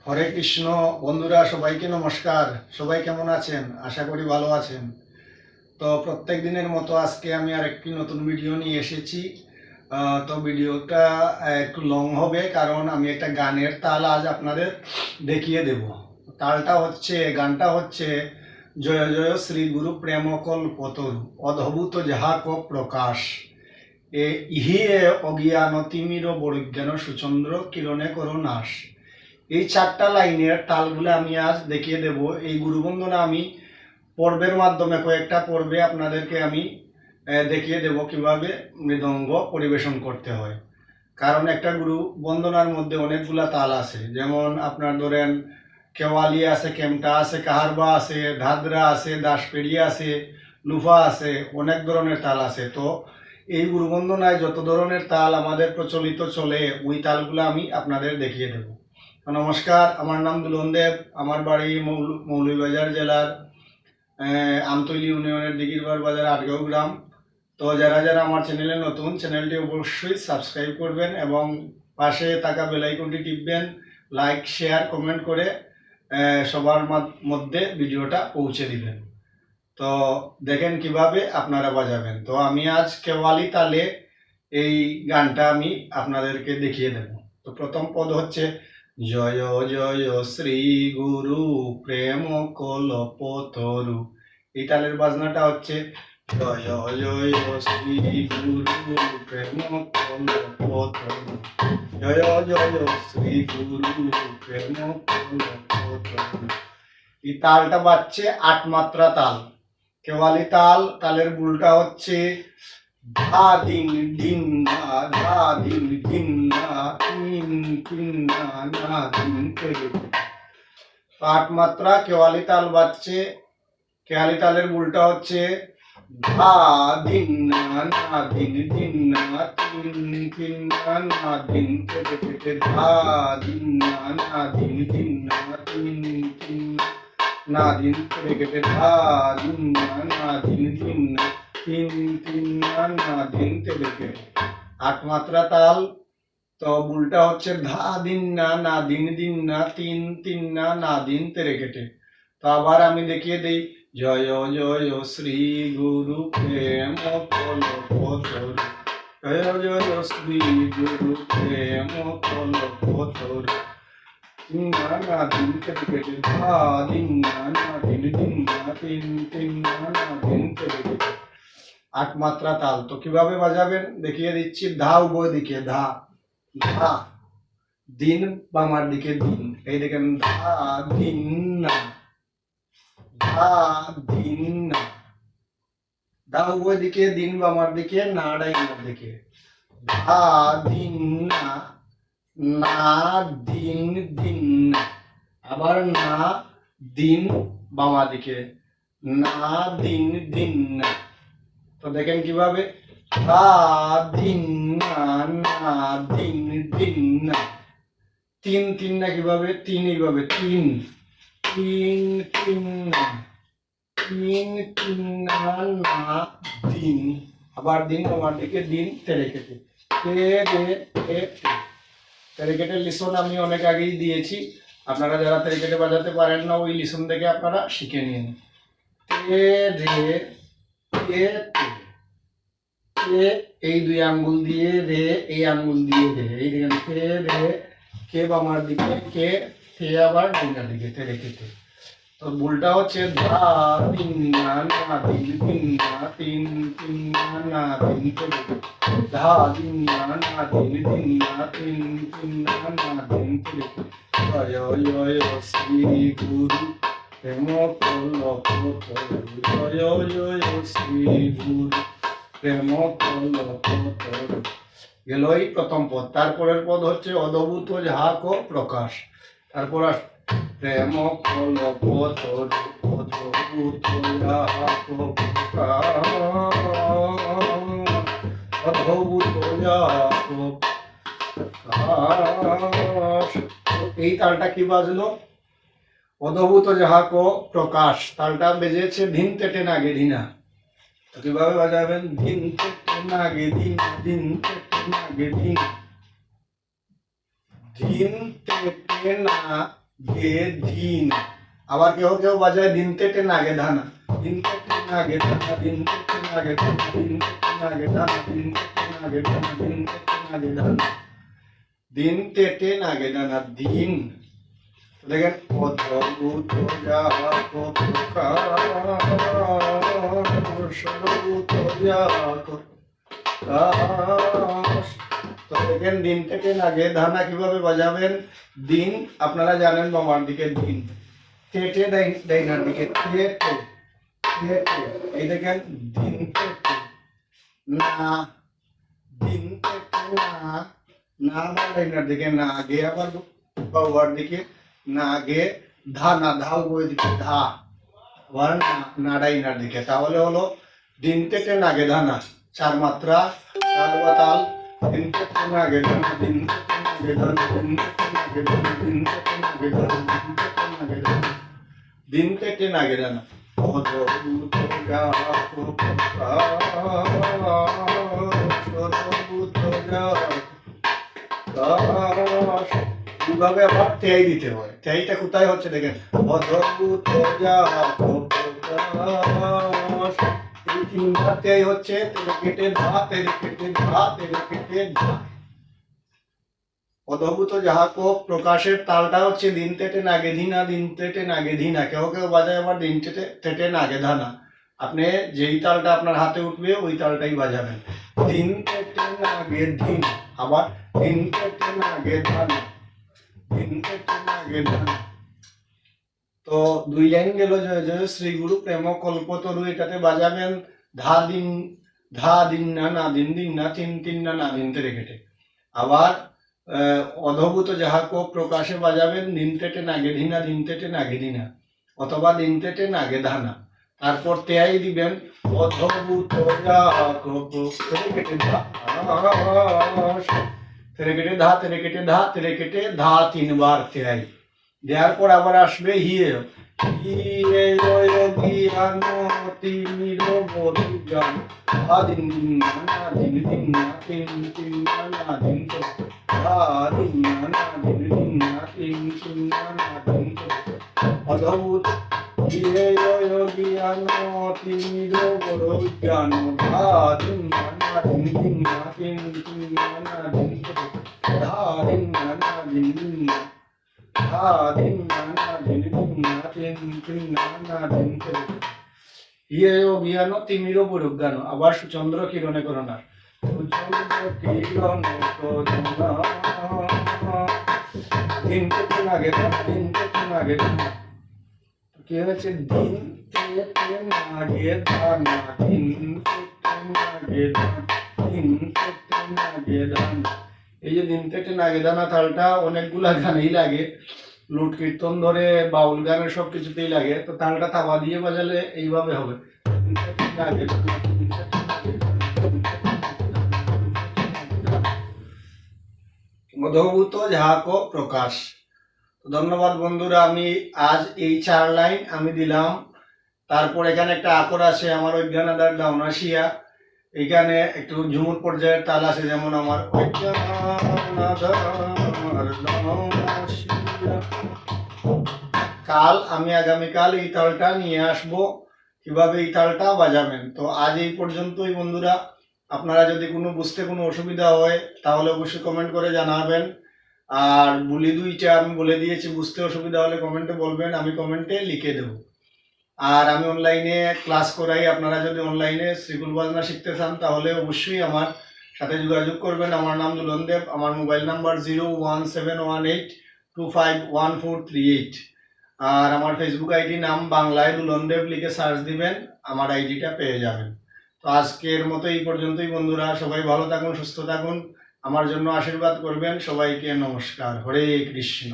হরে কৃষ্ণ বন্ধুরা, সবাইকে নমস্কার। সবাই কেমন আছেন? আশা করি ভালো আছেন। তো প্রত্যেক দিনের মতো আজকে আমি আর একটি নতুন ভিডিও নিয়ে এসেছি। তো ভিডিওটা একটু লং হবে, কারণ আমি একটা গানের তাল আজ আপনাদের দেখিয়ে দেব। গানটা হচ্ছে জয় জয় শ্রী গুরু প্রেম কল্পতরু অদ্ভুত যাহা ক প্রকাশ ইহিয়ে অজ্ঞান তিমির বৈজ্ঞান সুচন্দ্র কিরণে করো নাশ। এই চারটা লাইনের তালগুলো আমি আজ দেখিয়ে দেব। এই গুরুবন্দনা আমি পর্বের মাধ্যমে কয়েকটা পর্বে আপনাদেরকে আমি দেখিয়ে দেব কিভাবে মৃদঙ্গ পরিবেশন করতে হয়। কারণ একটা গুরু বন্দনার মধ্যে অনেকগুলা তাল আছে, যেমন আপনার ধরেন কেওয়ালি আছে, কেমটা আছে, কাহারবা আছে, ধাদরা আছে, দাসপেড়িয়া আছে, লুফা আছে, অনেক ধরনের তাল আছে। তো এই গুরুবন্দনায় যত ধরনের তাল আমাদের প্রচলিত চলে, ওই তালগুলো আমি আপনাদের দেখিয়ে দেব। নমস্কার, আমার নাম দুলন দেব। আমার বাড়ি মৌলভীবাজার জেলার আমতলী ইউনিয়নের দিঘিরপাড় বাজার আটগাঁও গ্রাম। তো যারা যারা আমার চ্যানেলে নতুন, চ্যানেলটি অবশ্যই সাবস্ক্রাইব করবেন এবং পাশে থাকা বেল আইকনটি টিপবেন। লাইক, শেয়ার, কমেন্ট করে সবার মধ্যে ভিডিওটা পৌঁছে দিবেন। তো দেখেন কিভাবে আপনারা বাজাবেন। তো আমি আজ কেওয়ালি তালে এই গানটা আমি আপনাদেরকে দেখিয়ে দেব। তো প্রথম পদ হচ্ছে জয় জয় শ্রী গুরু প্রেম কল্পতরু। এই তালের বাজনাটা হচ্ছে জয় জয় শ্রী গুরু প্রেম কল্পতরু, জয় জয় শ্রী গুরু প্রেম কল্পতরু। এই তালটা বাজছে ৮ মাত্রা তাল, কেওয়ালি তাল। তালের বুলটা হচ্ছে ধা দিন দিন না, ধা দিন দিন না, তিন তিন না, না দিন থেকে। ৮ মাত্রা কেওয়ালি তাল বাজছে। কেওয়ালি তালের বুলটা হচ্ছে ধা দিন না, না দিন দিন না, তিন তিন না, না দিন থেকে, ধা দিন না, না দিন দিন না, তিন তিন না দিন থেকে, ধা দিন না, না দিন দিন না, তিন তিন না, না দিন থেকে। ৮ মাত্রা তাল। তো বুলটা হচ্ছে ধা দিন না, না দিন দিন না, তিন তিন না, না দিন তেরে কেটে। তো আবার আমি দেখিয়ে দিই। জয় জয় শ্রী গুরু প্রেম কল্পতরু, জয় জয় শ্রী গুরু প্রেম কল্পতরু, না না দিন কেটে কেটে, ধা দিন না, না দিন দিন না, তিন তিন না, না দিন কেটে কেটে। ৮ মাত্রা তাল। তো কিভাবে বাজাবেন দেখিয়ে দিচ্ছি। ধা উভয় দিকে, ধা ধা, দিন বামার দিকে দিন। এই দেখেন, ধা দিন না, ধা দিন না, ধা উভয় দিকে, দিন বামার দিকে, না ডাইনার দিকে। ধা দিন না, না দিন দিন না। আবার না দিন বামা দিকে, না দিন দিন না। তো দেখেন কিভাবে, ধা দিন না, না দিন দিন না। তিন তিন না, কিভাবে তিন, এইভাবে তিন তিন তিন না, তিন তিন না, না দিন। আবার দিন আমার দিকে, দিন তেরে কেটে, তেরেকেটের লিসন আমি অনেক আগেই দিয়েছি। আপনারা যারা তেরেকেটে বাজাতে পারেন না, ওই লিসন থেকে আপনারা শিখে নিন। এই দুই আঙ্গুল দিয়ে রে, এই আঙ্গুল দিয়ে রে, এই দেখেন রে রে, কে বামার দিকে, কে তে আবার ডাইনার দিকে, তেরেকেটে। তো ভুলটা হচ্ছে ধা তিন না, না দিন তিন না, তিন তিন না, না দিন থেকে, ধা দিন না, না দিন দিন না, তিন তিন না, না দিন থেকে। জয় জয় শ্রী গুরু প্রেম কল্পতরু, জয় জয় শ্রী গুরু প্রেম কল্পতরু। গেল এই প্রথম পদ। তারপরের পদ হচ্ছে অদ্ভুত যাহা ক প্রকাশ। তারপর প্রেম কল্পতরু অদ্ভুত যাহা ক প্রকাশ, অদ্ভুত যাহা ক প্রকাশ। এই তালটা কি বাজলো? অদ্ভুত যাহা ক প্রকাশ। তালটা বেজেছে ধিন তেটে নাগে ধিনা। তো কিভাবে বাজাবেন? ধিন তেটে নাগে ধিন, ধিন তেটে নাগে ধিন, ধিন তেটে না, গে ধিন। আবার কেউ কেউ বাজায় দিন তেটে নাগে ধানা, দিন তেটে নাগে ধানা, দিন তেটে নাগে ধানা, দিন তেটে নাগে ধানা, দিন তেটে নাগে ধানা, দিন তেটে নাগে ধানা, দিন তেটে নাগে ধানা দিন। দেখেন অদ্ভুত জাত প্রকাশ, অদ্ভুত জাত প্রকাশ। তো দেখেন দিন থেকে নাগে ধানা কিভাবে বাজাবেন। দিন আপনারা জানেন বামার দিকে দিন, তেটে ডাইনার দিকে তেটে, তেটে এই দেখেন দিন তেটে না, দিন তেটে না, না আবার ডাইনার দিকে না, গে আবার বাবার দিকে না, গে ধা, না ধাও বই দিকে ধা, আবার না ডাইনার দিকে। তাহলে হলো দিন তেটে নাগে ধানা, চার মাত্রা, চার বাতাল। দিন তেটে নাগে ধানা, দিন তেটে নাগে ধানা, দিন তেটে নাগে ধানা, দিন তেটে নাগে ধানা, দিন তেটে নাগে ধানা, দিন তেটে নাগে ধানা। অদ্ভুত জাত অদ্ভুত জাত। কিভাবে আবার তেই দিতে হয়, তেইটা কোথায় হচ্ছে দেখেন, অদ্ভুত জাত প্রকাশ। এই তিনটা তেই হচ্ছে তেরে কেটে ধা, তেরে কেটে ধা, তেরে কেটে ধা। অদ্ভুত যাহাক প্রকাশের তালটা হচ্ছে দিন তেটে নাগে ধিনা, দিন তেটে নাগে ধিনা। কেউ কেউ বাজায় আবার দিন তেটে তেটে নাগে ধানা। আপনি যেই তালটা আপনার হাতে উঠবে ওই তালটাই বাজাবেন। দিন তেটে নাগে ধিন, আবার দিন তেটে নাগে ধানা, দিন তেটে নাগে ধানা। তো দুই লাইন গেল, জয় জয় শ্রী গুরু প্রেম কল্পতরু, এটাতে বাজাবেন ধা দিন, ধা দিন না, না দিন দিন না, তিন তিন না, না দিন তেরে কেটে। আবার অদ্ভুত যাহাক প্রকাশে বাজাবেন দিন তেটে নাগে ধিনা, দিন তেটে নাগে ধিনা, অথবা দিন তেটে নাগে ধানা। তারপর তেয়াই দিবেন অদ্ভুত যাহাক তেরে কেটে ধা, তেরে কেটে ধা, তেরে কেটে ধা, তেরে কেটে ধা, তিনবার তেয়াই দেওয়ার পর আবার আসবে হিয়ে, হিয়ে জ্ঞান তিমির বরুগান, ধা দিন দিন না, দিন দিন না, তিন তিন না, দিন তো ধা দিন না, দিন দিন না, তিন তিন না, দিন তো অদ্ভুত। হিয়ে জ্ঞান তিমির বরুগান, ধা দিন না, দিন দিন না, তিন তিন না, দিন তো ধা দিন না, দিন দিন না, ধা দিন না, দিন দিন না, তিন তিন না, দিন তো ইয়ে অভিয়ান তিমিরও বরুগান। আবার সুচন্দ্র কিরণে করোনার, সুচন্দ্র কিরণে করোনা, দিন তেটে নাগে ধানা, দিন তেটে নাগে ধানা। কি হয়েছে, দিন তেটে নাগে ধানা, দিন তেটে নাগে ধানা, দিন তেটে নাগে ধানা। এই যে দিন তেটে নাগে ধানা তালটা অনেকগুলা গানেই লাগে, লুট কীর্তন ধরে বাউল গানের সব কিছুতেই লাগে। তো তালটা থাবা দিয়ে বাজালে এইভাবে হবে। অদ্ভুত যাহাক প্রকাশ। ধন্যবাদ বন্ধুরা, আমি আজ এই 4 লাইন আমি দিলাম। তারপর এখানে একটা আকর আছে আমার অজ্ঞানাদার ডাউনাসিয়া, এখানে একটু ঝুমুর পর্যায়ের তাল আছে, যেমন আমার কাল আমি আগামীকাল এই তালটা নিয়ে আসব, কিভাবে এই তালটা বাজাবেন। তো আজ এই পর্যন্তই বন্ধুরা। আপনারা যদি বুঝতে কোনো অসুবিধা হয় তাহলে অবশ্যই কমেন্ট করে জানাবেন। আর বুলি দুইটা আমি বলে দিয়েছি, বুঝতে অসুবিধা হলে কমেন্টে বলবেন, আমি কমেন্টে লিখে দেব। আর আমি অনলাইনে ক্লাস করাই, আপনারা যদি অনলাইনে শ্রীকুল বাজনা শিখতে চান তাহলে অবশ্যই আমার সাথে যোগাযোগ করবেন। আমার নাম দুলন দেব, আমার মোবাইল নাম্বার 01718251438। আর আমার ফেসবুক আইডি নাম বাংলায় দুলন দেব লিখে সার্চ দিবেন, আমার আইডিটা পেয়ে যাবেন। তো আজকের মতো এই পর্যন্তই বন্ধুরা, সবাই ভালো থাকুন, সুস্থ থাকুন, আমার জন্য আশীর্বাদ করবেন। সবাইকে নমস্কার, হরে কৃষ্ণ।